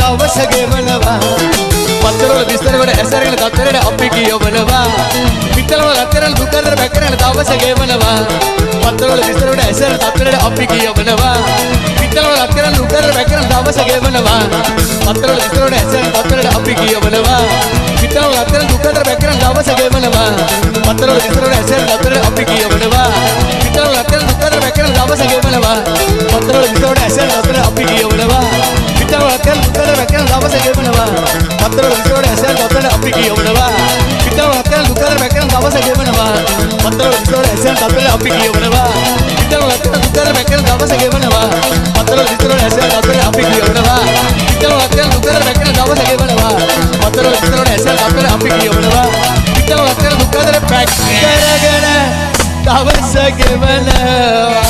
දවස ගෙවනවා පතරවල විස්තර වල ඇසරගෙන දතරේ අපි කියවනවා පිටලවල රත්තරන් දුකතර බැකරන දවස ගෙවනවා පතරවල විස්තර වල ඇසරගෙන දතරේ අපි කියවනවා පිටලවල රත්තරන් දුකතර බැකරන දවස ගෙවනවා පතරවල විස්තර වල ඇසරගෙන දතරේ අපි කියවනවා පිටලවල රත්තරන් දුකතර බැකරන දවස ගෙවනවා පතරවල විස්තර වල ඇසරගෙන දතරේ අපි කියවනවා පිටලවල රත්තරන් දුකතර බැකරන දවස ගෙවනවා පතරවල විස්තර වල ඇසරගෙන දතරේ අපි කියවනවා පිටලවල රත්තරන් දුකතර බැකරන දවස ගෙවනවා පතරවල විස්තර වල ඇසරගෙන දතරේ අපි කියවනවා පිටලවල රත්තරන් දුකතර බැකරන දවස ගෙවනවා පතරවල විස්තර වල ඇසරගෙන දතරේ අපි කියවනවා පිටලවල රත්තරන් දුකතර බැකරන දවස ගෙවනවා පතරවල විස්තර වල ඇසරගෙන දතරේ අපි කියවනවා පිටලවල රත්තරන් දුකතර බැකරන දවස ගෙවනවා පතරවල විස්තර වල ඇසරගෙන දතරේ අපි කියවනවා පිටලවල රත්තරන් දුකතර බැක් කරගෙන දවස ගෙවනවා